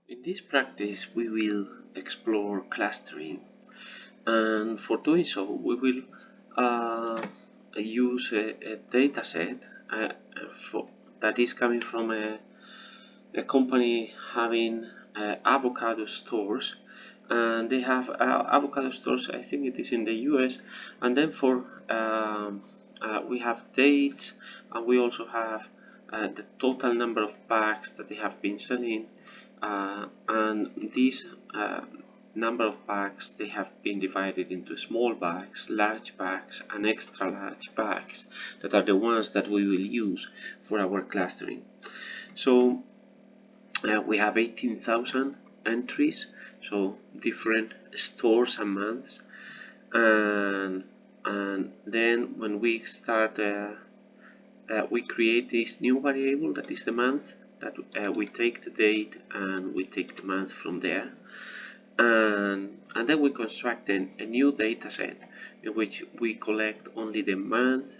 In this practice, we will explore clustering, and for doing so, we will use a data set that is coming from a company having avocado stores, and they have avocado stores. I think it is in the US, and then we have dates, and we also have the total number of bags that they have been selling, and these number of bags, they have been divided into small bags, large bags, and extra large bags that are the ones that we will use for our clustering. So we have 18,000 entries, so different stores and months, and then when we start we create this new variable that is the month, that we take the date and we take the month from there, and then we construct a new data set in which we collect only the month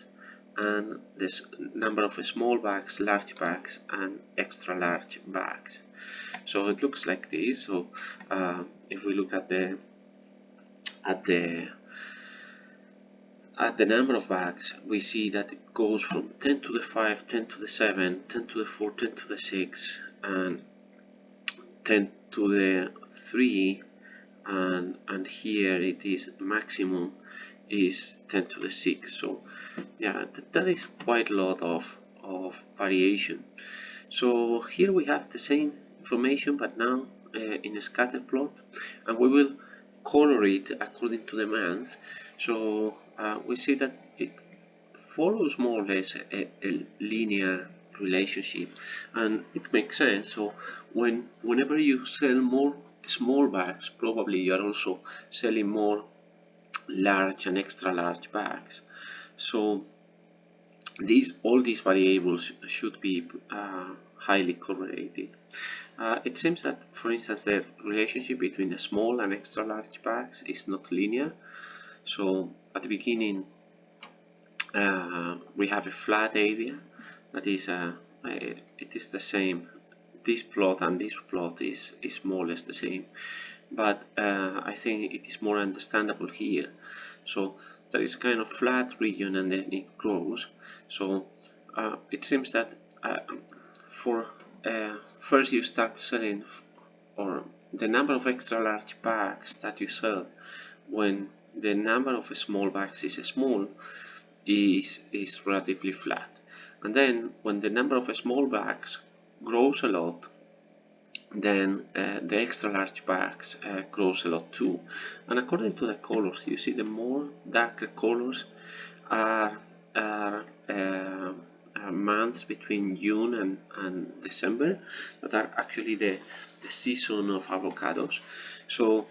and the number of small bags, large bags, and extra large bags. So it looks like this. So if we look at the number of bags, we see that it goes from 10 to the 5, 10 to the 7, 10 to the 4, 10 to the 6, and 10 to the 3, and here it is maximum is 10 to the 6. So yeah, that is quite a lot of variation. So here we have the same information, but now in a scatter plot, and we will color it according to the month. So we see that it follows more or less a linear relationship, and it makes sense. So whenever you sell more small bags, probably you are also selling more large and extra large bags. So all these variables should be highly correlated. It seems that, for instance, the relationship between the small and extra large bags is not linear. So at the beginning, we have a flat area that is it is the same. This plot and this plot is more or less the same, but I think it is more understandable here. So there is kind of flat region and then it grows. So it seems that for first you start selling, or the number of extra large bags that you sell when the number of small bags is small is relatively flat, and then when the number of small bags grows a lot, then the extra large bags grows a lot too. And according to the colors, you see the more darker colors are months between June and December, that are actually the season of avocados. So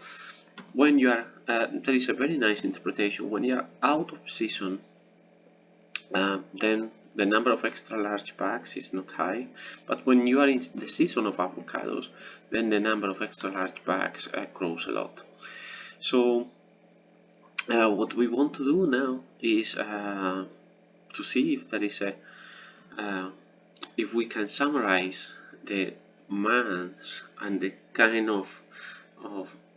when you are there is a very nice interpretation. When you are out of season, then the number of extra large bags is not high, but when you are in the season of avocados, then the number of extra large bags grows a lot. So what we want to do now is to see if there is if we can summarize the months and the kind of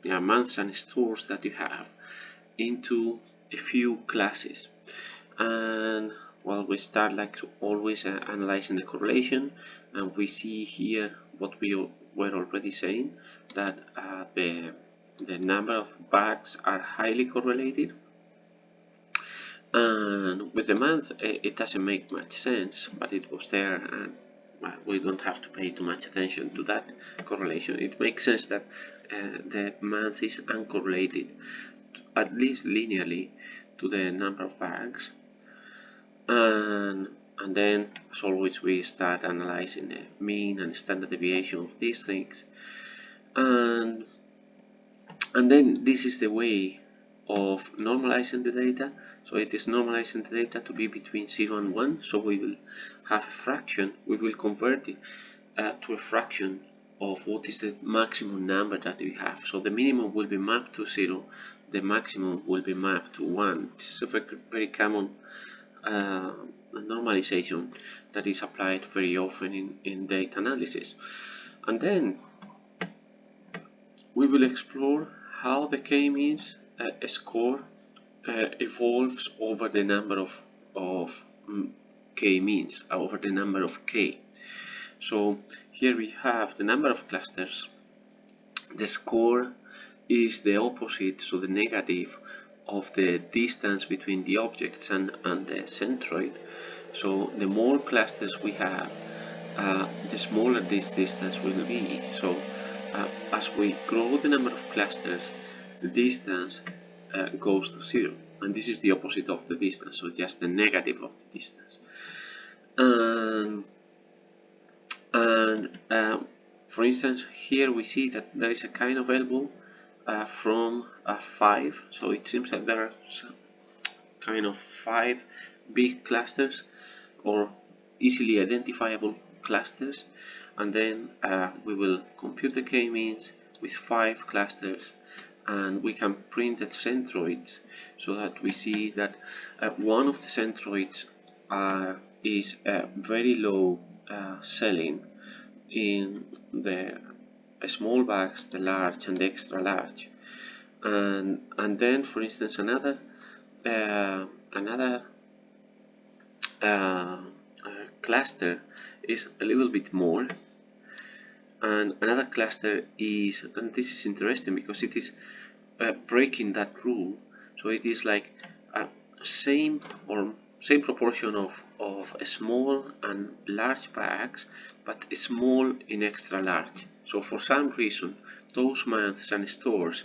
months and stores that you have into a few classes. And well, we start like always analyzing the correlation, and we see here what we were already saying, that the number of bags are highly correlated. And with the month, it doesn't make much sense, but it was there, and we don't have to pay too much attention to that correlation. It makes sense that the month is uncorrelated, at least linearly, to the number of bags. And then, as always, we start analyzing the mean and standard deviation of these things, and then this is the way of normalizing the data. So it is normalizing the data to be between 0 and 1. So we will have a fraction, we will convert it to a fraction of what is the maximum number that we have. So the minimum will be mapped to 0, the maximum will be mapped to 1. This is a very common normalization that is applied very often in data analysis. And then we will explore how the k-means score evolves over the number of k-means, over the number of k. So here we have the number of clusters. The score is the opposite, so the negative of the distance between the objects and the centroid. So the more clusters we have, the smaller this distance will be. So as we grow the number of clusters, the distance goes to 0, and this is the opposite of the distance, so just the negative of the distance. For instance, here we see that there is a kind of elbow from 5, so it seems that there are kind of 5 big clusters or easily identifiable clusters, and then we will compute the k-means with 5 clusters, and we can print the centroids so that we see that one of the centroids is very low selling in the small bags, the large and the extra large, and then, for instance, another cluster is a little bit more, and another cluster is, and this is interesting because it is breaking that rule, so it is like same proportion of small and large bags, but small in extra large. So for some reason, those months and stores,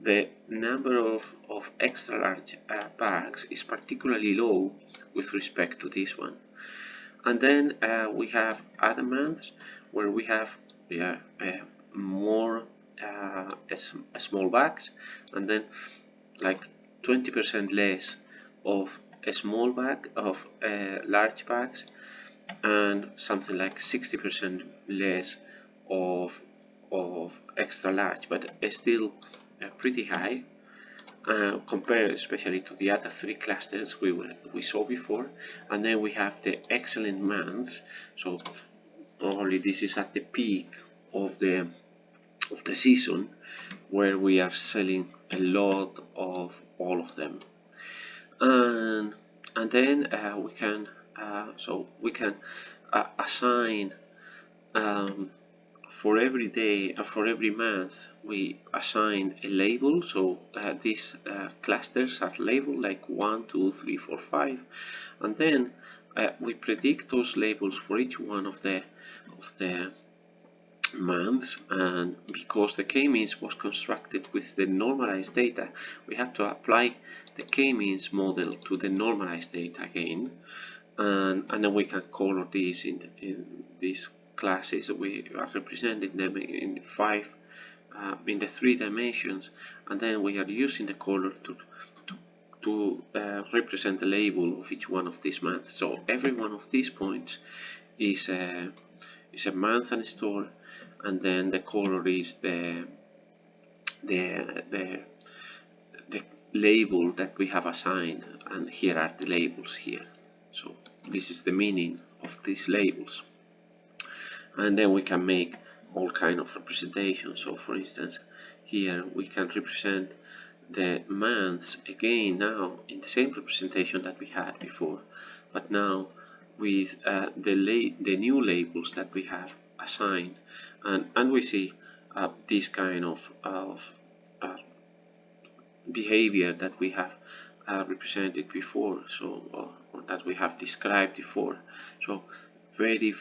the number of extra large bags is particularly low with respect to this one. And then we have other months where we have more small bags, and then like 20% less of a small bag of large bags, and something like 60% less of extra large, but still pretty high compared especially to the other 3 clusters we saw before. And then we have the excellent months, so probably this is at the peak of the season, where we are selling a lot of all of them, and then we can assign for every day, for every month, we assign a label. So these clusters are labeled like 1, 2, 3, 4, 5, and then we predict those labels for each one of the months. And because the k-means was constructed with the normalized data, we have to apply the k-means model to the normalized data again, and then we can color these in these classes. We are representing them in 5 in the 3 dimensions, and then we are using the color to represent the label of each one of these months. So every one of these points is a month and store, and then the color is the label that we have assigned, and here are the labels here. So this is the meaning of these labels, and then we can make all kind of representations. So for instance, here we can represent the months again now in the same representation that we had before, but now with the new labels that we have assigned, and we see this kind of behavior that we have represented before, so or that we have described before. So very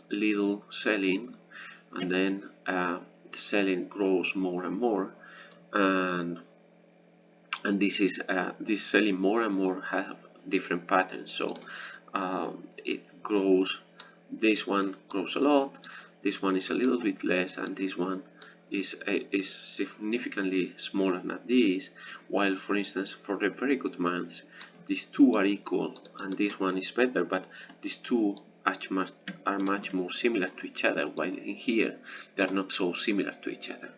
little selling, and then the selling grows more and more, and this is this selling more and more have different patterns. So it grows, this one grows a lot, this one is a little bit less, and this one is significantly smaller than this, while for instance for the very good months these two are equal and this one is better, but these two are much more similar to each other, while in here they are not so similar to each other.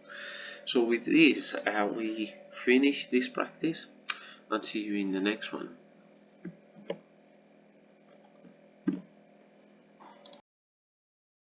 So with this we finish this practice, and see you in the next one.